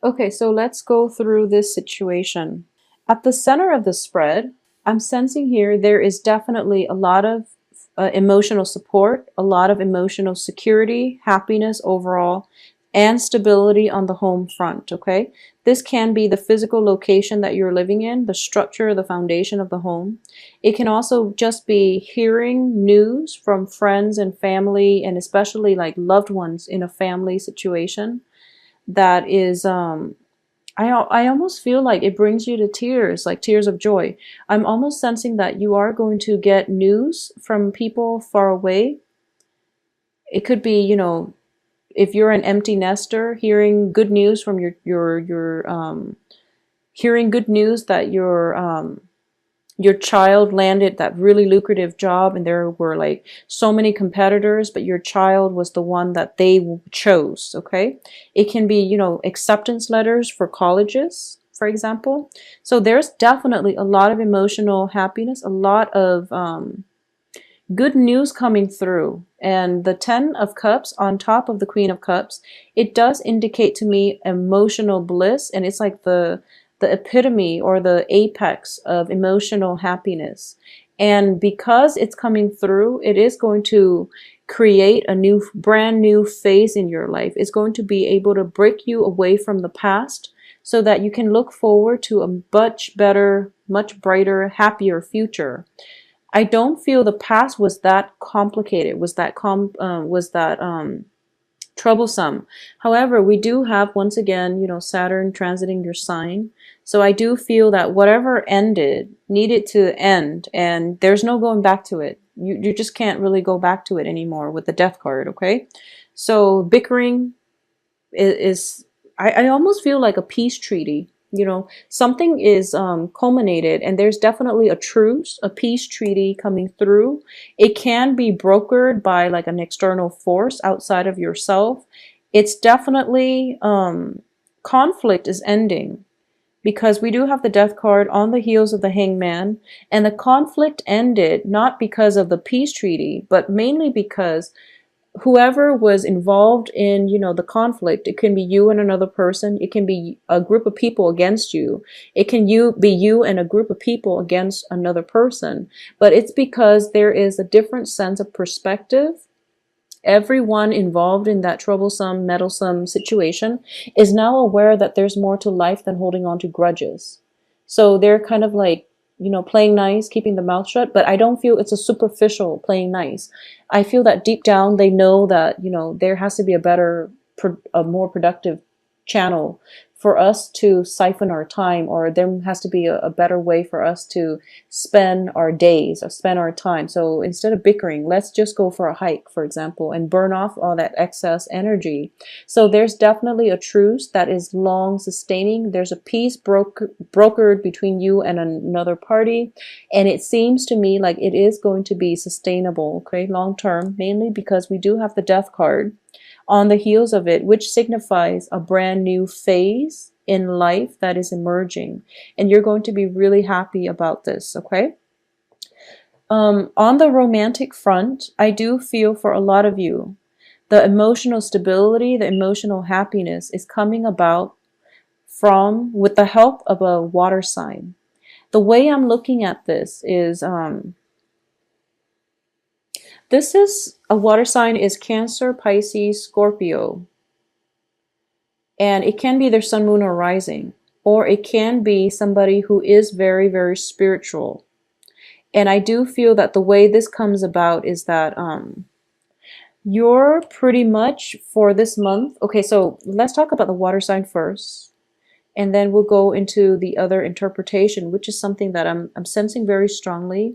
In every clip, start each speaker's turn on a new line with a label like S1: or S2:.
S1: Okay, so let's go through this situation. At the center of the spread, I'm sensing here there is definitely a lot of emotional support, a lot of emotional security, happiness overall, and stability on the home front. Okay, this can be the physical location that you're living in, the structure, the foundation of the home. It can also just be hearing news from friends and family, and especially like loved ones in a family situation that is I almost feel like it brings you to tears, like tears of joy. I'm almost sensing that you are going to get news from people far away. It could be, if you're an empty nester, hearing good news from your hearing good news that your child landed that really lucrative job and there were like so many competitors, but your child was the one that they chose. Okay, it can be, acceptance letters for colleges, for example. So there's definitely a lot of emotional happiness, a lot of good news coming through. And the 10 of Cups on top of the Queen of Cups, it does indicate to me emotional bliss, and it's like the epitome or the apex of emotional happiness. And because it's coming through, it is going to create a new, brand new phase in your life. It's going to be able to break you away from the past so that you can look forward to a much better, much brighter, happier future. I don't feel the past was that complicated, was that troublesome. However, we do have, once again, Saturn transiting your sign. So I do feel that whatever ended needed to end, and there's no going back to it. You just can't really go back to it anymore with the Death card, okay? So bickering is I almost feel like a peace treaty. Something is culminated, and there's definitely a truce, a peace treaty coming through. It can be brokered by like an external force outside of yourself. It's definitely conflict is ending because we do have the Death card on the heels of the Hangman, and the conflict ended not because of the peace treaty, but mainly because whoever was involved in, the conflict, it can be you and another person, it can be a group of people against you, it can be you and a group of people against another person, but it's because there is a different sense of perspective. Everyone involved in that troublesome, meddlesome situation is now aware that there's more to life than holding on to grudges. So they're kind of like, playing nice, keeping the mouth shut, but I don't feel it's a superficial playing nice. I feel that deep down they know that, there has to be a better, a more productive channel for us to siphon our time, or there has to be a better way for us to spend our days or spend our time. So instead of bickering, let's just go for a hike, for example, and burn off all that excess energy. So there's definitely a truce that is long sustaining. There's a peace brokered between you and another party. And it seems to me like it is going to be sustainable, okay, long term, mainly because we do have the Death card on the heels of it, which signifies a brand new phase in life that is emerging. And you're going to be really happy about this, okay? On the romantic front, I do feel for a lot of you, the emotional stability, the emotional happiness is coming about from with the help of a water sign. The way I'm looking at this is a water sign is Cancer, Pisces, Scorpio. And it can be their sun, moon, or rising, or it can be somebody who is very, very spiritual. And I do feel that the way this comes about is that you're pretty much for this month. Okay, so let's talk about the water sign first, and then we'll go into the other interpretation, which is something that I'm sensing very strongly.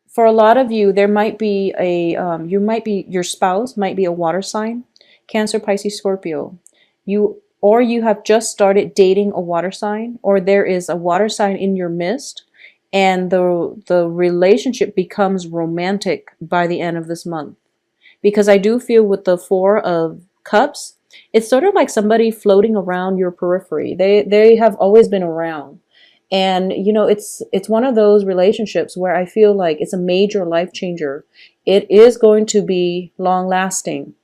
S1: For a lot of you, there might be your spouse might be a water sign, Cancer, Pisces, Scorpio. You have just started dating a water sign, or there is a water sign in your midst, and the relationship becomes romantic by the end of this month. Because I do feel with the Four of Cups, it's sort of like somebody floating around your periphery. They have always been around. And it's one of those relationships where I feel like it's a major life changer. It is going to be long lasting.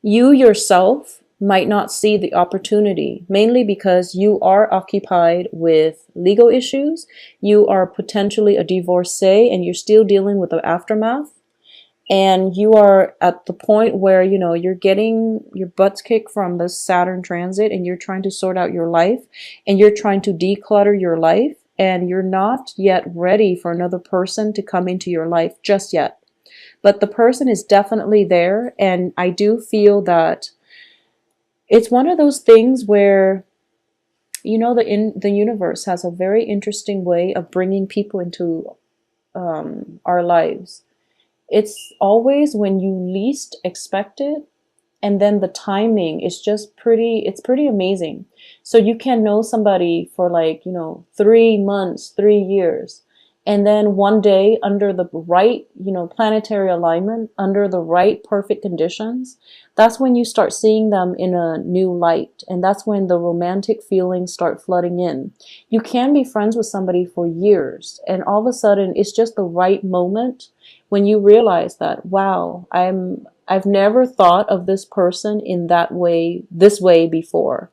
S1: You yourself might not see the opportunity, mainly because you are occupied with legal issues. You are potentially a divorcee and you're still dealing with the aftermath. And you are at the point where, you're getting your butts kicked from the Saturn transit and you're trying to sort out your life and you're trying to declutter your life and you're not yet ready for another person to come into your life just yet. But the person is definitely there, and I do feel that it's one of those things where the universe has a very interesting way of bringing people into our lives. It's always when you least expect it, and then the timing is just pretty amazing. So you can know somebody for 3 months, 3 years, and then one day, under the right planetary alignment, under the right perfect conditions, that's when you start seeing them in a new light, and that's when the romantic feelings start flooding in. You can be friends with somebody for years, and all of a sudden it's just the right moment when you realize that, wow, I've never thought of this person in this way before.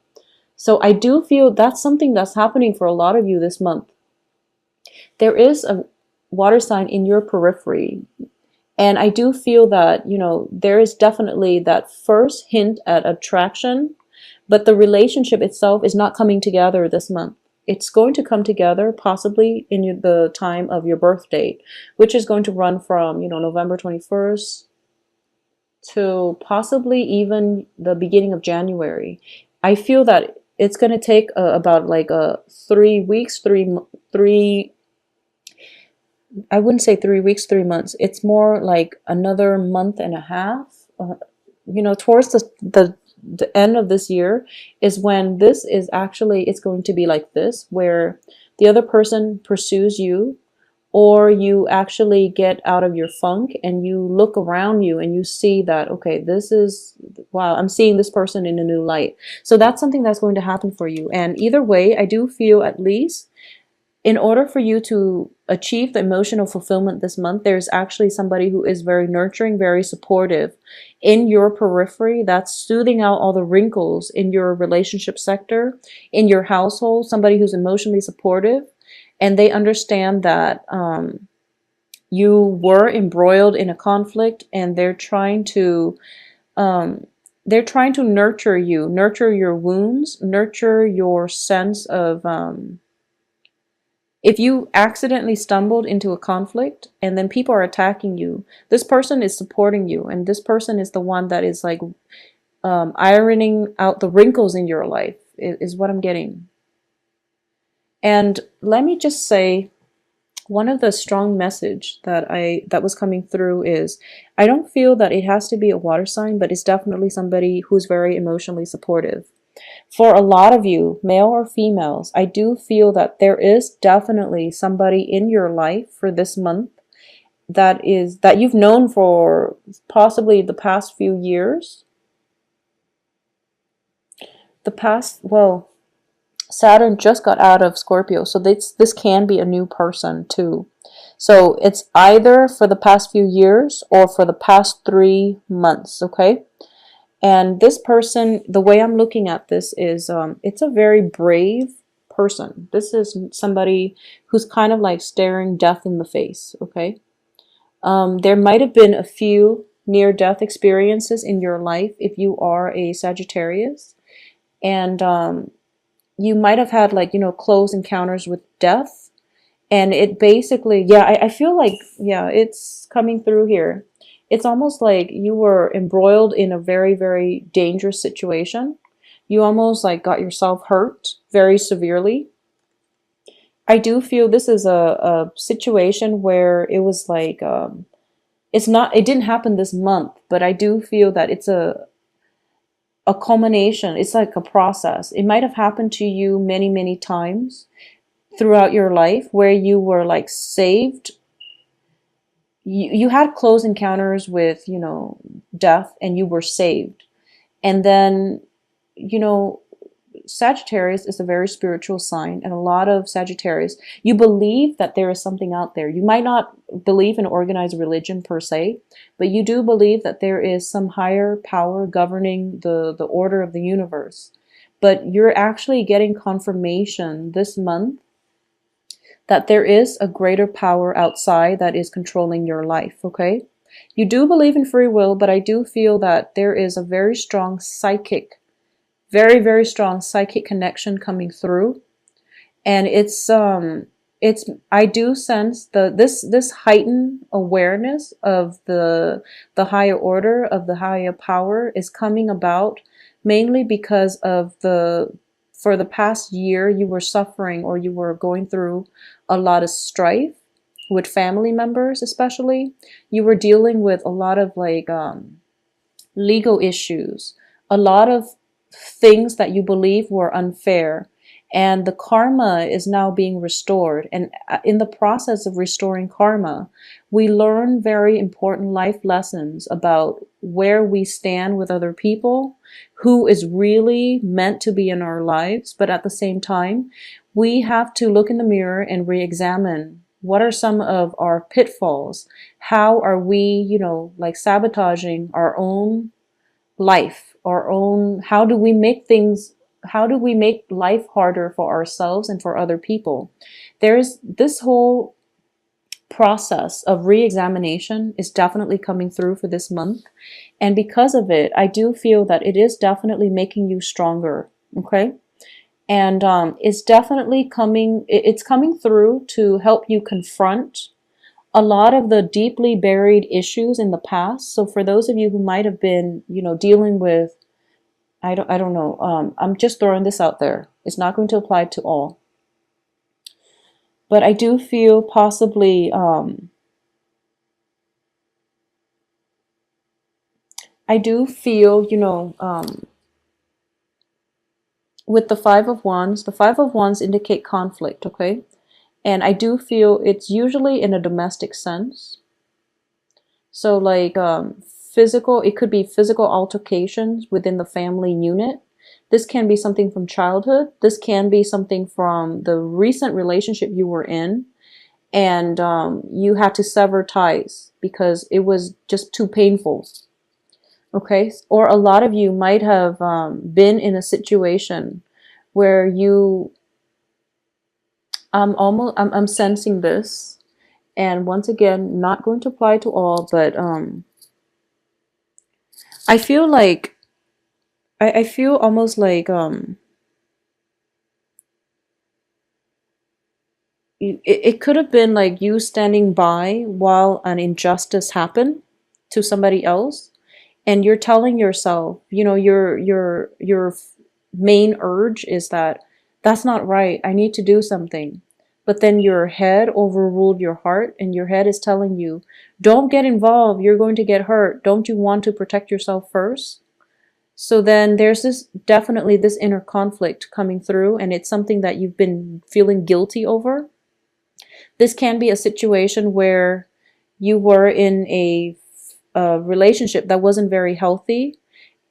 S1: So I do feel that's something that's happening for a lot of you this month. There is a water sign in your periphery. And I do feel that, there is definitely that first hint at attraction, but the relationship itself is not coming together this month. It's going to come together possibly in the time of your birth date, which is going to run from, November 21st to possibly even the beginning of January. I feel that it's going to take about 3 weeks, three, I wouldn't say 3 weeks, 3 months. It's more like another month and a half. Towards the end of this year is when this is actually, it's going to be like this, where the other person pursues you, or you actually get out of your funk and you look around you and you see that, okay, wow, I'm seeing this person in a new light. So that's something that's going to happen for you. And either way, I do feel, at least in order for you to achieve the emotional fulfillment this month, there's actually somebody who is very nurturing, very supportive in your periphery, that's soothing out all the wrinkles in your relationship sector, in your household, somebody who's emotionally supportive. And they understand that you were embroiled in a conflict, and they're trying to nurture you, nurture your wounds, nurture your sense of if you accidentally stumbled into a conflict and then people are attacking you, this person is supporting you, and this person is the one that is ironing out the wrinkles in your life, is what I'm getting. And let me just say, one of the strong message that was coming through is, I don't feel that it has to be a water sign, but it's definitely somebody who's very emotionally supportive. For a lot of you, male or females, I do feel that there is definitely somebody in your life for this month that you've known for possibly the past few years. Well, Saturn just got out of Scorpio, so this can be a new person too. So it's either for the past few years or for the past 3 months, okay? And this person, the way I'm looking at this is, it's a very brave person. This is somebody who's kind of like staring death in the face, okay? There might have been a few near-death experiences in your life if you are a Sagittarius. And you might have had close encounters with death. And it basically, yeah, I feel like, yeah, it's coming through here. It's almost like you were embroiled in a very, very dangerous situation. You almost got yourself hurt very severely. I do feel this is a situation where it was it didn't happen this month, but I do feel that it's a culmination. It's like a process. It might have happened to you many, many times throughout your life where you were saved. You had close encounters with, death, and you were saved. And then, Sagittarius is a very spiritual sign, and a lot of Sagittarius, you believe that there is something out there. You might not believe in organized religion per se, but you do believe that there is some higher power governing the order of the universe. But you're actually getting confirmation this month that there is a greater power outside that is controlling your life, okay? You do believe in free will, but I do feel that there is a very strong psychic, very, very strong psychic connection coming through. And it's I do sense this heightened awareness of the higher order, of the higher power, is coming about mainly because of for the past year you were suffering, or you were going through a lot of strife with family members. Especially you were dealing with a lot of like legal issues, a lot of things that you believe were unfair, and the karma is now being restored. And in the process of restoring karma, we learn very important life lessons about where we stand with other people, who is really meant to be in our lives. But at the same time, we have to look in the mirror and re-examine what are some of our pitfalls. How are we, like sabotaging our own life, our own, how do we make life harder for ourselves and for other people? There's this whole process of re-examination is definitely coming through for this month. And because of it, I do feel that it is definitely making you stronger. Okay. And it's definitely it's coming through to help you confront a lot of the deeply buried issues in the past. So for those of you who might have been, dealing with, I don't know, I'm just throwing this out there. It's not going to apply to all. But I do feel possibly, with the the Five of Wands indicate conflict, okay? And I do feel it's usually in a domestic sense. So like physical, it could be physical altercations within the family unit. This can be something from childhood. This can be something from the recent relationship you were in, and you had to sever ties because it was just too painful. Okay, or a lot of you might have been in a situation where I'm sensing this, and once again, not going to apply to all, but I feel like I feel almost like it could have been like you standing by while an injustice happened to somebody else, and you're telling yourself, your main urge is that that's not right, I need to do something. But then your head overruled your heart, and your head is telling you, don't get involved, you're going to get hurt, don't you want to protect yourself first? So then there's definitely this inner conflict coming through, and it's something that you've been feeling guilty over. This can be a situation where you were in a relationship that wasn't very healthy,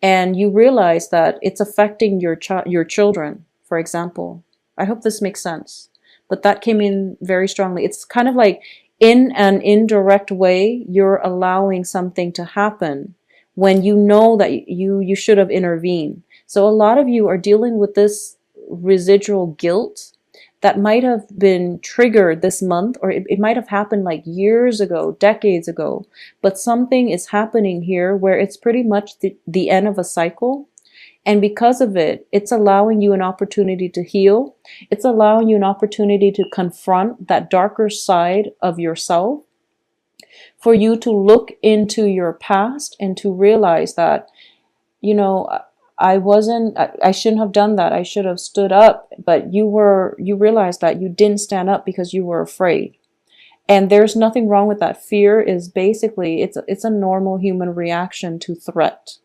S1: and you realize that it's affecting your children, for example. I hope this makes sense. But that came in very strongly. It's kind of like, in an indirect way, you're allowing something to happen when you know that you should have intervened. So a lot of you are dealing with this residual guilt that might have been triggered this month, or it might have happened like years ago, decades ago. But something is happening here where it's pretty much the end of a cycle. And because of it, it's allowing you an opportunity to heal. It's allowing you an opportunity to confront that darker side of yourself, for you to look into your past and to realize that, I shouldn't have done that. I should have stood up. But you realized that you didn't stand up because you were afraid. And there's nothing wrong with that. Fear is basically, it's a normal human reaction to threat.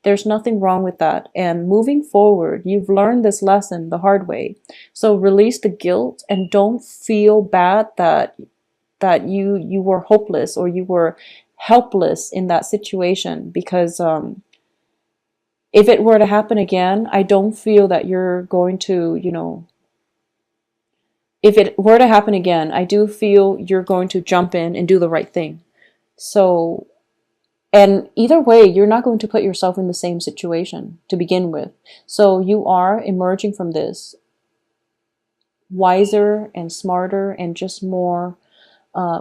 S1: There's nothing wrong with that. And moving forward, you've learned this lesson the hard way. So release the guilt, and don't feel bad that you were hopeless or you were helpless in that situation, because If it were to happen again, I don't feel that you're going to, if it were to happen again, I do feel you're going to jump in and do the right thing. So, and either way, you're not going to put yourself in the same situation to begin with. So you are emerging from this wiser and smarter and just more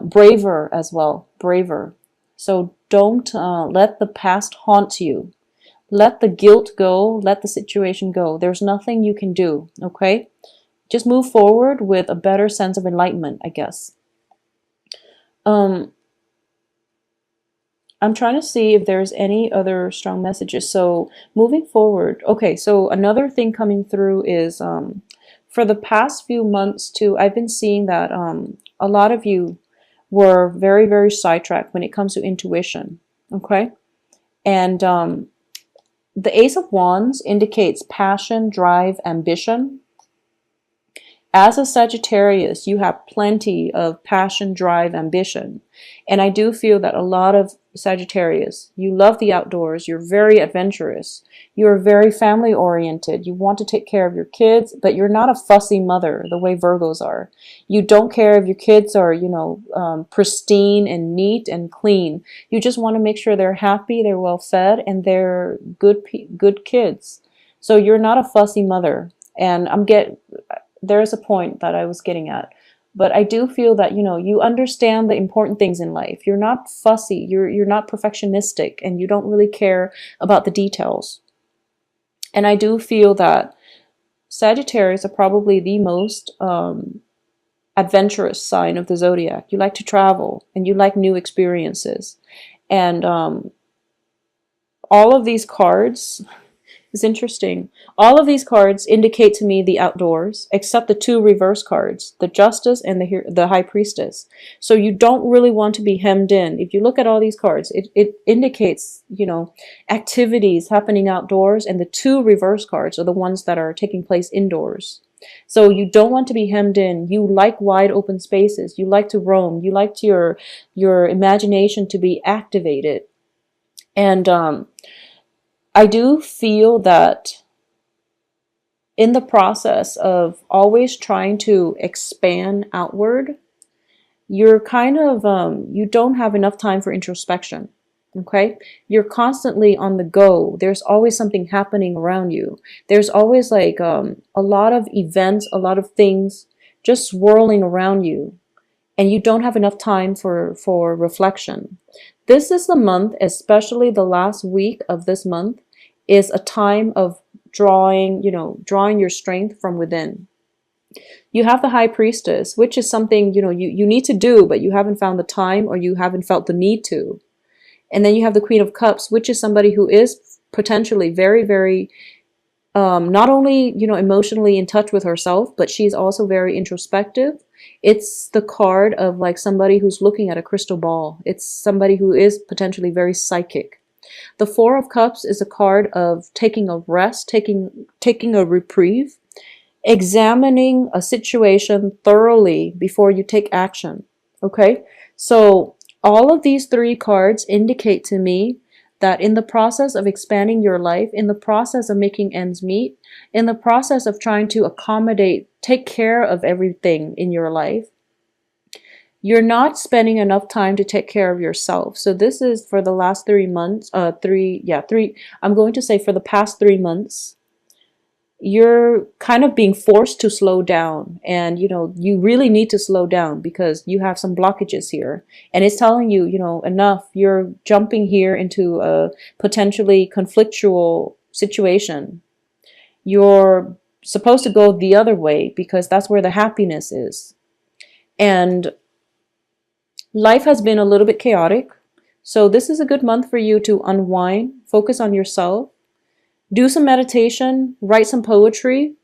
S1: braver as well, braver. So don't let the past haunt you. Let the guilt go, let the situation go. There's nothing you can do, okay? Just move forward with a better sense of enlightenment, I guess. I'm trying to see if there's any other strong messages. So moving forward, okay, so another thing coming through is for the past few months too, I've been seeing that a lot of you were very, very sidetracked when it comes to intuition, okay? And the Ace of Wands indicates passion, drive, ambition. As a Sagittarius, you have plenty of passion, drive, ambition. And I do feel that a lot of Sagittarius, you love the outdoors, you're very adventurous, you're very family oriented, you want to take care of your kids, but you're not a fussy mother the way Virgos are. You don't care if your kids are, pristine and neat and clean. You just want to make sure they're happy, they're well fed, and they're good kids. So you're not a fussy mother. And there's a point that I was getting at. But I do feel that, you understand the important things in life. You're not fussy. You're not perfectionistic, and you don't really care about the details. And I do feel that Sagittarius are probably the most adventurous sign of the zodiac. You like to travel, and you like new experiences. And all of these cards, it's interesting. All of these cards indicate to me the outdoors, except the two reverse cards, the Justice and the High Priestess. So you don't really want to be hemmed in. If you look at all these cards, it indicates, activities happening outdoors, and the two reverse cards are the ones that are taking place indoors. So you don't want to be hemmed in. You like wide open spaces. You like to roam. You like your imagination to be activated. And I do feel that in the process of always trying to expand outward, you're kind of, you don't have enough time for introspection, okay? You're constantly on the go. There's always something happening around you. There's always like a lot of events, a lot of things just swirling around you, and you don't have enough time for reflection. This is the month, especially the last week of this month, is a time of drawing your strength from within. You have the High Priestess, which is something, you need to do, but you haven't found the time, or you haven't felt the need to. And then you have the Queen of Cups, which is somebody who is potentially very, very, not only, emotionally in touch with herself, but she's also very introspective. It's the card of like somebody who's looking at a crystal ball. It's somebody who is potentially very psychic. The Four of Cups is a card of taking a rest, taking a reprieve, examining a situation thoroughly before you take action. Okay? So all of these three cards indicate to me that in the process of expanding your life, in the process of making ends meet, in the process of trying to accommodate, take care of everything in your life, you're not spending enough time to take care of yourself. So this is for the last 3 months, I'm going to say for the past 3 months, you're kind of being forced to slow down. And, you really need to slow down because you have some blockages here. And it's telling you, enough, you're jumping here into a potentially conflictual situation. You're supposed to go the other way because that's where the happiness is. And life has been a little bit chaotic, so this is a good month for you to unwind, focus on yourself, do some meditation, write some poetry.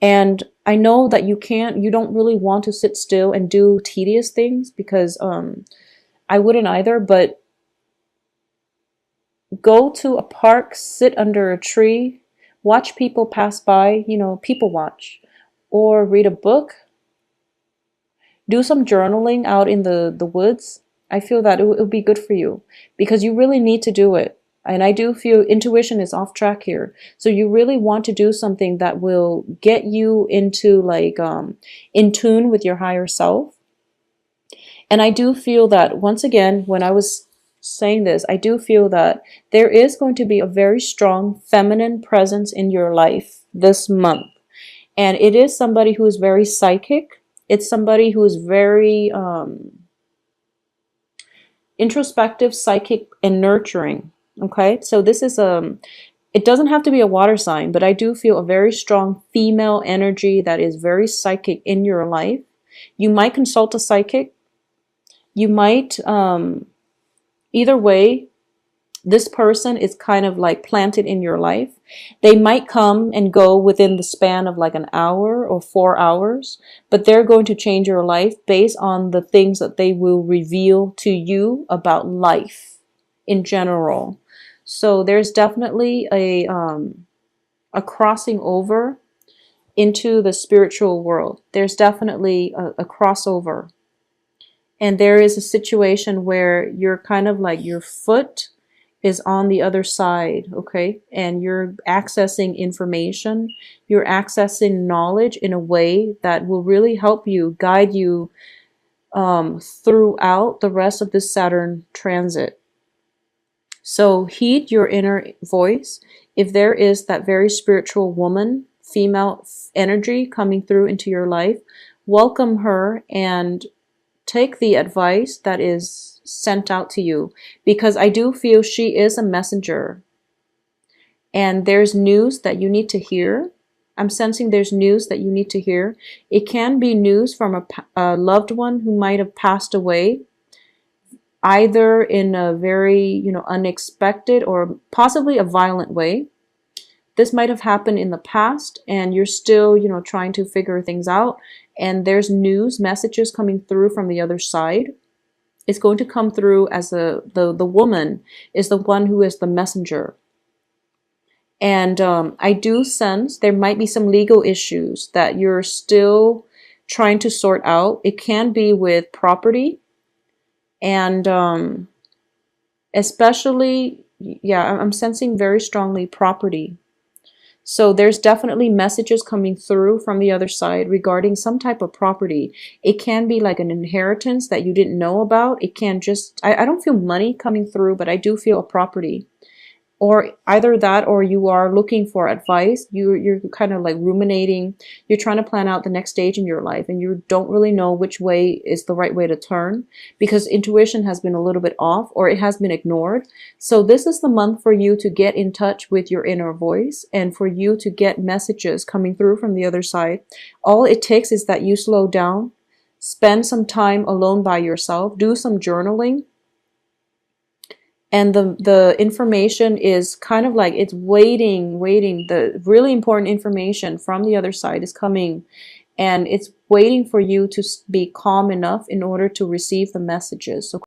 S1: And I know that you don't really want to sit still and do tedious things because I wouldn't either, but go to a park, sit under a tree, watch people pass by, people watch, or read a book. Do some journaling out in the woods. I feel that it would be good for you because you really need to do it. And I do feel intuition is off track here. So you really want to do something that will get you into like in tune with your higher self. And I do feel that once again, when I was saying this, I do feel that there is going to be a very strong feminine presence in your life this month. And it is somebody who is very psychic. It's somebody who is very introspective, psychic, and nurturing. Okay, so this is it doesn't have to be a water sign, but I do feel a very strong female energy that is very psychic in your life. You might consult a psychic. You might, either way, this person is kind of like planted in your life. They might come and go within the span of like an hour or 4 hours, but they're going to change your life based on the things that they will reveal to you about life in general. So there's definitely a crossing over into the spiritual world. There's definitely a crossover. And there is a situation where you're kind of like your foot is on the other side, okay? And you're accessing information, you're accessing knowledge in a way that will really help you, guide you throughout the rest of this Saturn transit. So heed your inner voice. If there is that very spiritual woman, female energy coming through into your life, welcome her and take the advice that is sent out to you, because I do feel she is a messenger and there's news that you need to hear. I'm sensing there's news that you need to hear. It can be news from a loved one who might have passed away, either in a very, unexpected or possibly a violent way. This might have happened in the past and you're still, trying to figure things out. And there's news, messages coming through from the other side. It's going to come through as the woman is the one who is the messenger. And I do sense there might be some legal issues that you're still trying to sort out. It can be with property. And especially, yeah, I'm sensing very strongly property. So there's definitely messages coming through from the other side regarding some type of property. It can be like an inheritance that you didn't know about. It can just, I don't feel money coming through, but I do feel a property. Or either that, or you are looking for advice. You're kind of like ruminating. You're trying to plan out the next stage in your life, and you don't really know which way is the right way to turn because intuition has been a little bit off or it has been ignored. So this is the month for you to get in touch with your inner voice and for you to get messages coming through from the other side. All it takes is that you slow down, spend some time alone by yourself, do some journaling. And the information is kind of like it's waiting. The really important information from the other side is coming. And it's waiting for you to be calm enough in order to receive the messages. So